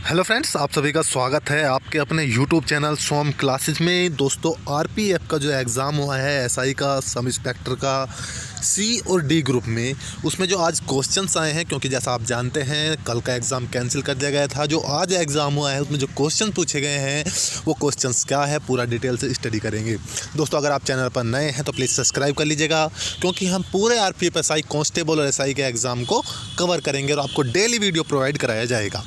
Hello friends, आप सभी का स्वागत है आपके अपने यूट्यूब चैनल सोम क्लासेस में। दोस्तों, आरपीएफ का जो एग्ज़ाम हुआ है एसआई का, सब इंस्पेक्टर का, सी और डी ग्रुप में, उसमें जो आज क्वेश्चंस आए हैं, क्योंकि जैसा आप जानते हैं कल का एग्ज़ाम कैंसिल कर दिया गया था, जो आज एग्ज़ाम हुआ है उसमें जो क्वेश्चन पूछे गए हैं वो क्वेश्चंस क्या है पूरा डिटेल से स्टडी करेंगे। दोस्तों, अगर आप चैनल पर नए हैं तो प्लीज़ सब्सक्राइब कर लीजिएगा, क्योंकि हम पूरे आरपीएफ, एसआई, कांस्टेबल और एसआई के एग्ज़ाम को कवर करेंगे और आपको डेली वीडियो प्रोवाइड कराया जाएगा।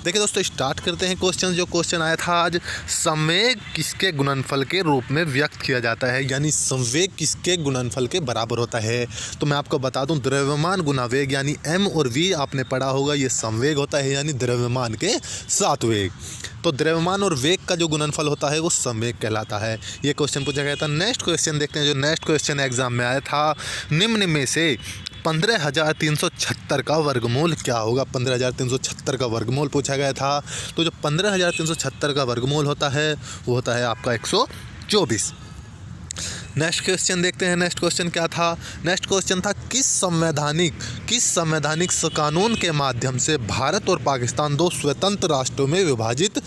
देखिए दोस्तों, स्टार्ट करते हैं क्वेश्चन। जो क्वेश्चन आया था आज, संवेग किसके गुणनफल के रूप में व्यक्त किया जाता है, यानी संवेग किसके गुणनफल के बराबर होता है। तो मैं आपको बता दूं, द्रव्यमान गुना वेग यानी m और v आपने पढ़ा होगा, ये संवेग होता है, यानी द्रव्यमान के साथ वेग। तो द्रव्यमान और वेग का जो गुणनफल होता है वो संवेग कहलाता है। ये क्वेश्चन पूछा गया था। नेक्स्ट क्वेश्चन देखते हैं। जो नेक्स्ट क्वेश्चन एग्जाम में आया था, निम्न में से 15,376 का वर्गमूल क्या होगा। 15,376 का वर्गमूल पूछा गया था। तो जो 15,376 का वर्गमूल होता है वो होता है आपका 124। नेक्स्ट क्वेश्चन देखते हैं। नेक्स्ट क्वेश्चन क्या था। नेक्स्ट क्वेश्चन था, किस संवैधानिक कानून के माध्यम से भारत और पाकिस्तान दो स्वतंत्र राष्ट्रों में विभाजित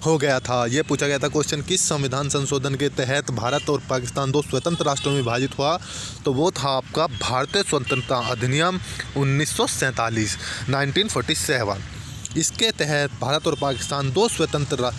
हो गया था। ये पूछा गया था क्वेश्चन, किस संविधान संशोधन के तहत भारत और पाकिस्तान दो स्वतंत्र राष्ट्रों में विभाजित हुआ। तो वो था आपका भारतीय स्वतंत्रता अधिनियम 1947, 1947। इसके तहत भारत और पाकिस्तान दो स्वतंत्र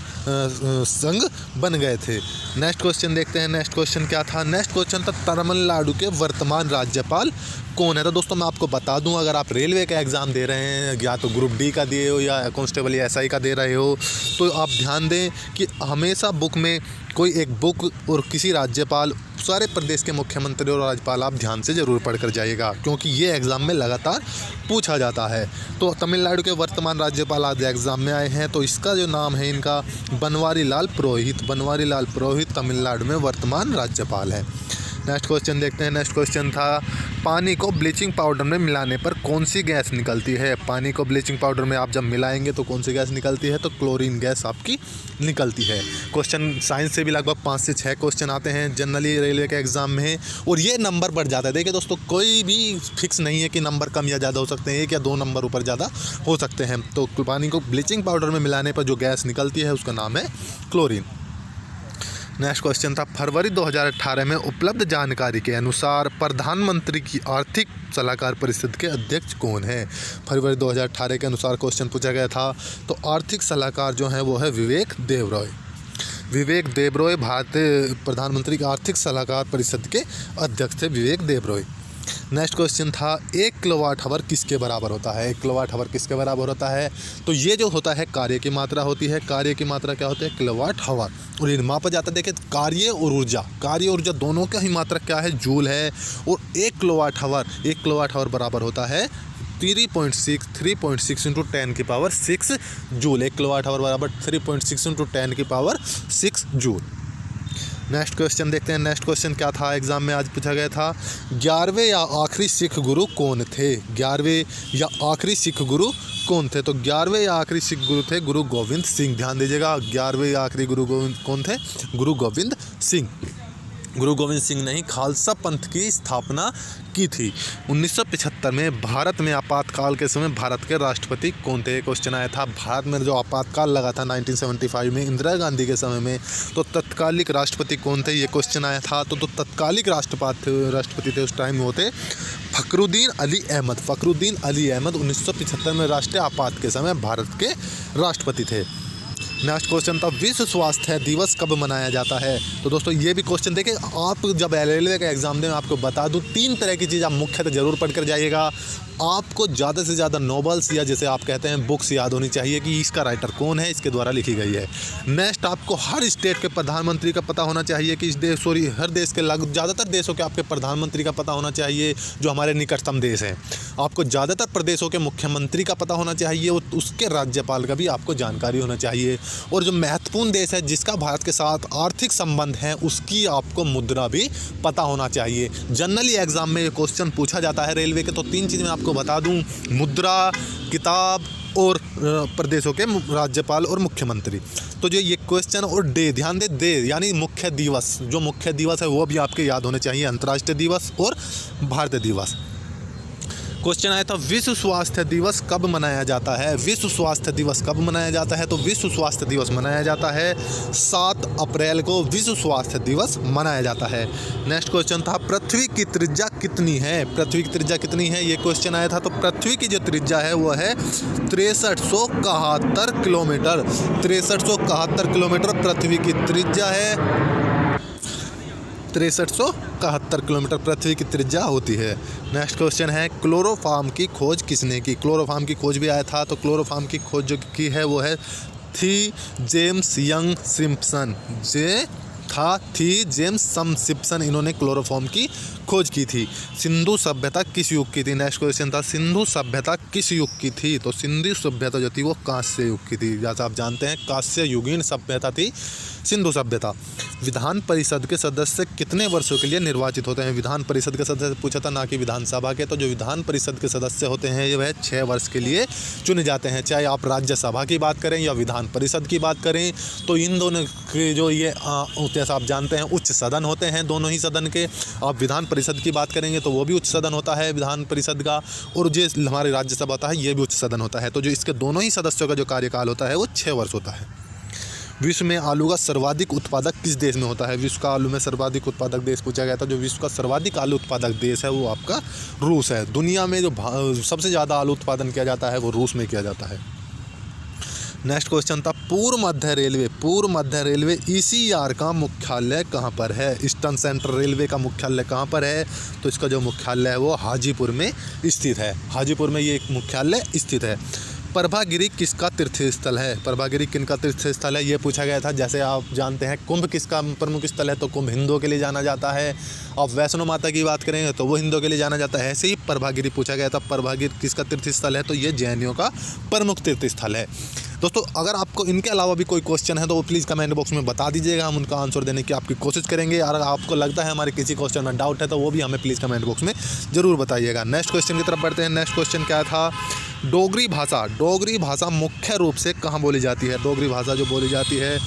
संघ बन गए थे। नेक्स्ट क्वेश्चन देखते हैं। नेक्स्ट क्वेश्चन क्या था। नेक्स्ट क्वेश्चन था, तमिलनाडु के वर्तमान राज्यपाल कौन है। तो दोस्तों, मैं आपको बता दूं, अगर आप रेलवे का एग्ज़ाम दे रहे हैं, या तो ग्रुप डी का दिए हो या कांस्टेबल या एसआई का दे रहे हो, तो आप ध्यान दें कि हमेशा बुक में कोई एक बुक और किसी राज्यपाल, सारे प्रदेश के मुख्यमंत्री और राज्यपाल आप ध्यान से ज़रूर पढ़ कर जाइएगा, क्योंकि ये एग्ज़ाम में लगातार पूछा जाता है। तो तमिलनाडु के वर्तमान राज्यपाल आज एग्ज़ाम में आए हैं, तो इसका जो नाम है इनका बनवारी लाल पुरोहित। बनवारी लाल पुरोहित तमिलनाडु में वर्तमान राज्यपाल है। नेक्स्ट क्वेश्चन देखते हैं। नेक्स्ट क्वेश्चन था, पानी को ब्लीचिंग पाउडर में मिलाने पर कौन सी गैस निकलती है। पानी को ब्लीचिंग पाउडर में आप जब मिलाएंगे तो कौन सी गैस निकलती है। तो क्लोरीन गैस आपकी निकलती है। क्वेश्चन साइंस से भी लगभग 5 से 6 क्वेश्चन आते हैं जनरली रेलवे के एग्जाम में, और ये नंबर बढ़ जाता है। देखिए दोस्तों, कोई भी फिक्स नहीं है कि नंबर कम या ज़्यादा हो सकते हैं, 1 या 2 नंबर ऊपर ज़्यादा हो सकते हैं। तो पानी को ब्लीचिंग पाउडर में मिलाने पर जो गैस निकलती है उसका नाम है क्लोरीन। नेक्स्ट क्वेश्चन था, फरवरी 2018 में उपलब्ध जानकारी के अनुसार प्रधानमंत्री की आर्थिक सलाहकार परिषद के अध्यक्ष कौन है। फरवरी 2018 के अनुसार क्वेश्चन पूछा गया था। तो आर्थिक सलाहकार जो है वो है विवेक देबरॉय। विवेक देबरॉय भारतीय प्रधानमंत्री की आर्थिक सलाहकार परिषद के अध्यक्ष थे, विवेक देबरॉय। नेक्स्ट क्वेश्चन था, 1 किलोवाट आवर किसके बराबर होता है। 1 किलोवाट आवर किसके बराबर होता है। तो ये जो होता है कार्य की मात्रा होती है। कार्य की मात्रा क्या होती है, किलोवाट आवर, और ये मापा जाता है। देखिए, कार्य और ऊर्जा दोनों का ही मात्रा क्या है, जूल है। और 1 किलोवाट आवर बराबर होता है 3.6 इंटू 10 की पावर 6 जूल। 1 किलोवाट आवर बराबर 3.6 इंटू 10 की पावर 6 जूल। नेक्स्ट क्वेश्चन देखते हैं। नेक्स्ट क्वेश्चन क्या था, एग्जाम में आज पूछा गया था, 11वें या आखिरी सिख गुरु कौन थे। 11वें या आखिरी सिख गुरु कौन थे। तो 11वें या आखिरी सिख गुरु थे गुरु गोविंद सिंह। ध्यान दीजिएगा, 11वें या आखिरी गुरु कौन थे, गुरु गोविंद सिंह। गुरु गोविंद सिंह ने ही खालसा पंथ की स्थापना की थी। 1975 में भारत में आपातकाल के समय भारत के राष्ट्रपति कौन थे। क्वेश्चन आया था, भारत में जो आपातकाल लगा था 1975 में इंदिरा गांधी के समय में, तो तत्कालिक राष्ट्रपति कौन थे, ये क्वेश्चन आया था। तो तत्कालिक राष्ट्रपति थे उस टाइम वो थे फखरुद्दीन अली अहमद। फखरुद्दीन अली अहमद 1975 में राष्ट्रीय आपात के समय भारत के राष्ट्रपति थे। नेक्स्ट क्वेश्चन था, विश्व स्वास्थ्य दिवस कब मनाया जाता है। तो दोस्तों, ये भी क्वेश्चन देखिए, आप जब रेलवे का एग्जाम दें, मैं आपको बता दूं, 3 तरह की चीज़ आप मुख्यतः जरूर पढ़ कर जाइएगा। आपको ज़्यादा से ज़्यादा नॉवेल्स या जैसे आप कहते हैं बुक्स याद होनी चाहिए कि इसका राइटर कौन है, इसके द्वारा लिखी गई है। नेक्स्ट, आपको हर स्टेट के प्रधानमंत्री का पता होना चाहिए कि हर देश के ज़्यादातर देशों के आपके प्रधानमंत्री का पता होना चाहिए, जो हमारे निकटतम देश हैं। आपको ज़्यादातर प्रदेशों के मुख्यमंत्री का पता होना चाहिए, और उसके राज्यपाल का भी आपको जानकारी होना चाहिए। और जो महत्वपूर्ण देश है जिसका भारत के साथ आर्थिक संबंध है, उसकी आपको मुद्रा भी पता होना चाहिए। जनरली एग्जाम में ये क्वेश्चन पूछा जाता है रेलवे के। तो 3 चीज़ मैं आपको बता दूं, मुद्रा, किताब और प्रदेशों के राज्यपाल और मुख्यमंत्री। तो जो ये क्वेश्चन और डे, ध्यान दे यानी मुख्य दिवस, जो मुख्य दिवस है वो भी आपके याद होने चाहिए, अंतर्राष्ट्रीय दिवस और भारतीय दिवस। क्वेश्चन आया था विश्व स्वास्थ्य दिवस कब मनाया जाता है। विश्व स्वास्थ्य दिवस कब मनाया जाता है, तो विश्व स्वास्थ्य दिवस मनाया जाता है 7 अप्रैल को विश्व स्वास्थ्य दिवस मनाया जाता है। नेक्स्ट क्वेश्चन था पृथ्वी की त्रिज्या कितनी है। पृथ्वी की त्रिज्या कितनी है, ये क्वेश्चन आया था। तो पृथ्वी की जो त्रिज्या है वो है 6371 किलोमीटर। 6371 किलोमीटर पृथ्वी की त्रिज्या है। 6371 किलोमीटर पृथ्वी की त्रिज्या होती है। नेक्स्ट क्वेश्चन है क्लोरोफॉर्म की खोज किसने की। क्लोरोफॉर्म की खोज भी आया था। तो क्लोरोफॉर्म की खोज जो की है वो है James young Simpson. James Simpson इन्होंने क्लोरोफॉर्म की खोज की थी। सिंधु सभ्यता किस युग की थी। नेक्स्ट क्वेश्चन था सिंधु सभ्यता किस युग की थी। तो सिंधु सभ्यता जो थी वो कांस्य युग की थी। जैसा आप जानते हैं कांस्य युगीन सभ्यता थी सिंधु सभ्यता। विधान परिषद के सदस्य कितने वर्षों के लिए निर्वाचित होते हैं। विधान परिषद के सदस्य पूछा था, ना कि विधानसभा के। तो जो विधान परिषद के सदस्य होते हैं ये वह 6 वर्ष के लिए चुने जाते हैं। चाहे आप राज्यसभा की बात करें या विधान परिषद की बात करें, तो इन दोनों के जो ये जैसा आप जानते हैं उच्च सदन होते हैं दोनों ही सदन के। आप विधान परिषद की बात करेंगे तो वो भी उच्च सदन होता है विधान परिषद का, और जो हमारी राज्यसभा होता है ये भी उच्च सदन होता है। तो जो इसके दोनों ही सदस्यों का जो कार्यकाल होता है वो 6 वर्ष होता है। विश्व में आलू का सर्वाधिक उत्पादक किस देश में होता है। विश्व का आलू में सर्वाधिक उत्पादक देश पूछा गया था। जो विश्व का सर्वाधिक आलू उत्पादक देश है वो आपका रूस है। दुनिया में जो सबसे ज़्यादा आलू उत्पादन किया जाता है वो रूस में किया जाता है। नेक्स्ट क्वेश्चन था पूर्व मध्य रेलवे ECR का मुख्यालय कहाँ पर है। ईस्टर्न सेंट्रल रेलवे का मुख्यालय कहाँ पर है, तो इसका जो मुख्यालय है वो हाजीपुर में स्थित है। हाजीपुर में ये एक मुख्यालय स्थित है। प्रभागिरी किसका तीर्थ स्थल है। प्रभागिरी किनका तीर्थ स्थल है ये पूछा गया था। जैसे आप जानते हैं कुंभ किसका प्रमुख स्थल है, तो कुंभ हिंदुओं के लिए जाना जाता है। और वैष्णो माता की बात करेंगे तो वो हिंदुओं के लिए जाना जाता है। ऐसे ही प्रभागिरी पूछा गया था। प्रभागिरी किसका तीर्थ स्थल है, तो ये जैनियों का प्रमुख तीर्थ स्थल है। दोस्तों अगर आपको इनके अलावा भी कोई क्वेश्चन है तो वो प्लीज़ कमेंट बॉक्स में बता दीजिएगा, हम उनका आंसर देने की आपकी कोशिश करेंगे। और अगर आपको लगता है हमारे किसी क्वेश्चन में डाउट है तो वो भी हमें प्लीज़ कमेंट बॉक्स में ज़रूर बताइएगा। नेक्स्ट क्वेश्चन की तरफ बढ़ते हैं। नेक्स्ट क्वेश्चन क्या था, डोगरी भाषा मुख्य रूप से कहाँ बोली जाती है। डोगरी भाषा जो बोली जाती है,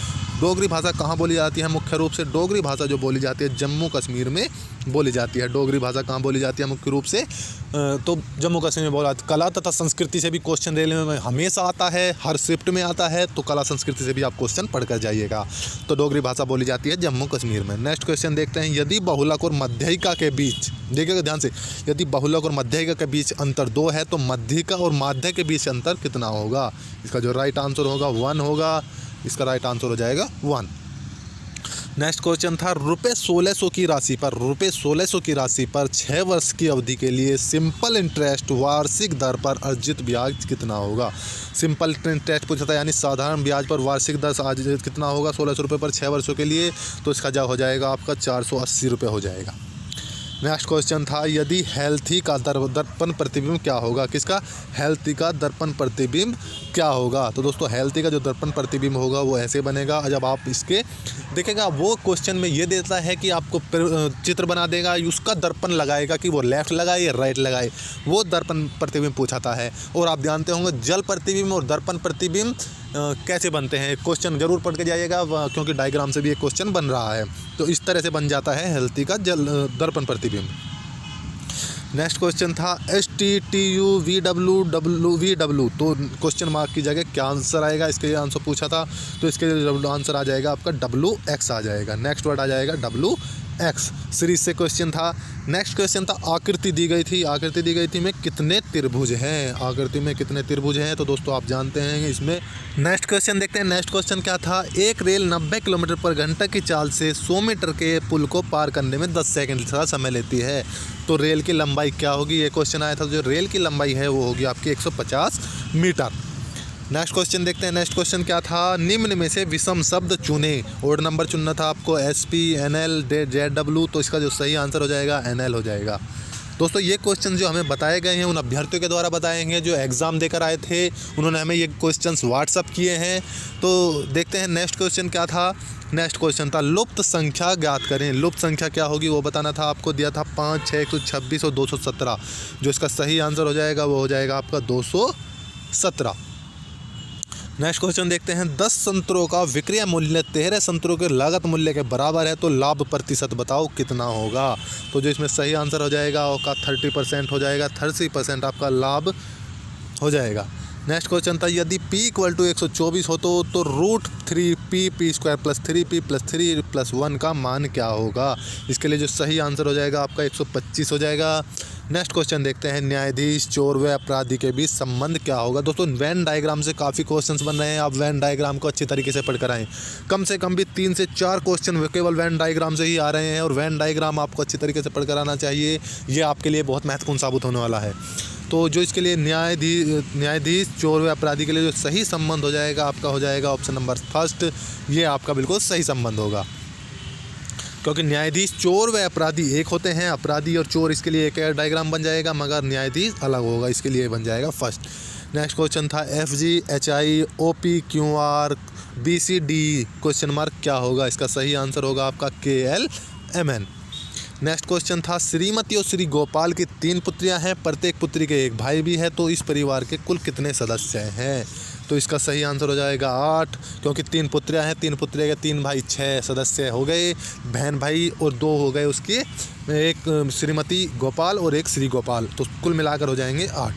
डोगरी भाषा कहाँ बोली जाती है मुख्य रूप से। डोगरी भाषा जो बोली जाती है जम्मू कश्मीर में बोली जाती है। डोगरी भाषा कहाँ बोली जाती है मुख्य रूप से, तो जम्मू कश्मीर में बोला जाती है। कला तथा संस्कृति से भी क्वेश्चन रेलवे में हमेशा आता है, हर शिफ्ट में आता है। तो कला संस्कृति से भी आप क्वेश्चन पढ़कर जाइएगा। तो डोगरी भाषा बोली जाती है जम्मू कश्मीर में। नेक्स्ट क्वेश्चन देखते हैं, यदि बहुलक और मध्ययिका के बीच, देखिएगा ध्यान से, यदि बहुलक और मध्ययिका के बीच अंतर 2 है तो मध्ययिका और माध्य के बीच अंतर कितना होगा। इसका जो राइट आंसर होगा 1 होगा। इसका राइट आंसर हो जाएगा 1। नेक्स्ट क्वेश्चन था रुपये 1600 की राशि पर 6 वर्ष की अवधि के लिए सिंपल इंटरेस्ट वार्षिक दर पर अर्जित ब्याज कितना होगा। सिंपल इंटरेस्ट पूछा था, यानी साधारण ब्याज पर वार्षिक दर अर्जित कितना होगा 1600 रुपये पर 6 वर्षों के लिए। तो इसका जो हो जाएगा आपका 480 रुपये हो जाएगा। नेक्स्ट क्वेश्चन था, यदि हेल्थी का दर्पण प्रतिबिंब क्या होगा। किसका, हेल्थी का दर्पण प्रतिबिंब क्या होगा। तो दोस्तों हेल्थी का जो दर्पण प्रतिबिंब होगा वो ऐसे बनेगा। जब आप इसके देखेगा वो क्वेश्चन में ये देता है कि आपको चित्र बना देगा, उसका दर्पण लगाएगा कि वो लेफ्ट लगाए या राइट लगाए, वो दर्पण प्रतिबिंब पूछाता है। और आप जानते होंगे जल प्रतिबिंब और दर्पण प्रतिबिंब कैसे बनते हैं, क्वेश्चन जरूर पढ़ के जाइएगा, क्योंकि डायग्राम से भी एक क्वेश्चन बन रहा है। तो इस तरह से बन जाता है हेल्थी का दर्पण प्रतिबिंब। नेक्स्ट क्वेश्चन था STTUVW, तो क्वेश्चन मार्क की जगह क्या आंसर आएगा, इसके आंसर पूछा था। तो इसके आंसर आ जाएगा आपका WX आ जाएगा। नेक्स्ट वर्ड आ जाएगा WX। सीरीज से क्वेश्चन था। नेक्स्ट क्वेश्चन था आकृति दी गई थी में कितने त्रिभुज हैं। आकृति में कितने त्रिभुज हैं, तो दोस्तों आप जानते हैं इसमें। नेक्स्ट क्वेश्चन देखते हैं। नेक्स्ट क्वेश्चन क्या था, एक रेल 90 किलोमीटर पर घंटा की चाल से 100 मीटर के पुल को पार करने में 10 सेकंड का समय लेती है। तो रेल की लंबाई क्या होगी, ये क्वेश्चन आया था। जो रेल की लंबाई है वो होगी आपकी 150 मीटर। नेक्स्ट क्वेश्चन देखते हैं। नेक्स्ट क्वेश्चन क्या था, निम्न में से विषम शब्द चुने। ओड नंबर चुनना था आपको, SP, NL, ZW। तो इसका जो सही आंसर हो जाएगा NL हो जाएगा। दोस्तों ये क्वेश्चन जो हमें बताए गए हैं उन अभ्यर्थियों के द्वारा बताए हैं जो एग्ज़ाम देकर आए थे, उन्होंने हमें ये क्वेश्चंस व्हाट्सअप किए हैं। तो देखते हैं नेक्स्ट क्वेश्चन क्या था। नेक्स्ट क्वेश्चन था लुप्त संख्या ज्ञात करें। लुप्त संख्या क्या होगी वो बताना था आपको। दिया था 5, 6, 126 और 217। जो इसका सही आंसर हो जाएगा वो हो जाएगा आपका 217। नेक्स्ट क्वेश्चन देखते हैं, 10 संतरों का विक्रय मूल्य 13 संतरों के लागत मूल्य के बराबर है तो लाभ प्रतिशत बताओ कितना होगा। तो जो इसमें सही आंसर हो जाएगा आपका 30% हो जाएगा, 30% आपका लाभ हो जाएगा। नेक्स्ट क्वेश्चन था, यदि p = 124 हो तो √3p² + 3p + 3 + 1 का मान क्या होगा। इसके लिए जो सही आंसर हो जाएगा आपका 125 हो जाएगा। नेक्स्ट क्वेश्चन देखते हैं, न्यायाधीश, चोर व अपराधी के बीच संबंध क्या होगा। दोस्तों वेन डायग्राम से काफ़ी क्वेश्चंस बन रहे हैं, आप वेन डायग्राम को अच्छी तरीके से पढ़कर आएँ। कम से कम भी 3 से 4 क्वेश्चन केवल वेन डायग्राम से ही आ रहे हैं और वेन डायग्राम आपको अच्छी तरीके से पढ़कर आना चाहिए, ये आपके लिए बहुत महत्वपूर्ण साबित होने वाला है। तो जो इसके लिए न्यायाधीश, चोर व अपराधी के लिए जो सही संबंध हो जाएगा आपका हो जाएगा ऑप्शन नंबर फर्स्ट, ये आपका बिल्कुल सही संबंध होगा, क्योंकि न्यायाधीश, चोर व अपराधी एक होते हैं, अपराधी और चोर इसके लिए एक डायग्राम बन जाएगा, मगर न्यायाधीश अलग होगा, इसके लिए बन जाएगा फर्स्ट। नेक्स्ट क्वेश्चन था, FG, HI, OP, QR, BCD question mark क्या होगा। इसका सही आंसर होगा आपका KLMN। नेक्स्ट क्वेश्चन था, श्रीमती और श्री गोपाल की 3 पुत्रियां हैं, प्रत्येक पुत्री के एक भाई भी है, तो इस परिवार के कुल कितने सदस्य हैं। तो इसका सही आंसर हो जाएगा 8, क्योंकि 3 पुत्रियां हैं, 3 पुत्रियों के 3 भाई, 6 सदस्य हो गए, बहन भाई और 2 हो गए उसके, एक श्रीमती गोपाल और एक श्री गोपाल, तो कुल मिलाकर हो जाएंगे 8।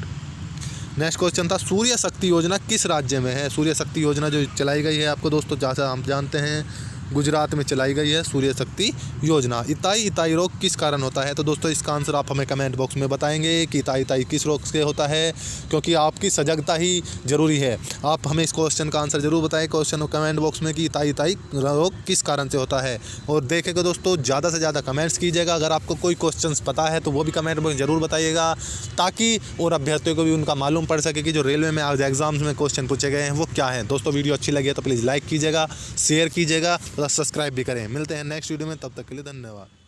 नेक्स्ट क्वेश्चन था, सूर्य शक्ति योजना किस राज्य में है। सूर्य शक्ति योजना जो चलाई गई है आपको दोस्तों, जैसा हम जानते हैं गुजरात में चलाई गई है सूर्य शक्ति योजना। इताई रोग किस कारण होता है। तो दोस्तों इसका आंसर आप हमें कमेंट बॉक्स में बताएंगे कि इताई किस रोग से होता है, क्योंकि आपकी सजगता ही ज़रूरी है। आप हमें इस क्वेश्चन का आंसर ज़रूर बताएं क्वेश्चन कमेंट बॉक्स में कि इताई रोग किस कारण से होता है। और देखेगा दोस्तों, ज़्यादा से ज़्यादा कमेंट्स कीजिएगा। अगर आपको कोई क्वेश्चन पता है तो वो भी कमेंट में ज़रूर बताइएगा, ताकि और अभ्यर्थियों को भी उनका मालूम पड़ सके कि जो रेलवे में आज एग्जाम्स में क्वेश्चन पूछे गए हैं वो क्या हैं। दोस्तों वीडियो अच्छी लगी है तो प्लीज़ लाइक कीजिएगा, शेयर कीजिएगा, सब्सक्राइब भी करें। मिलते हैं नेक्स्ट वीडियो में, तब तक के लिए धन्यवाद।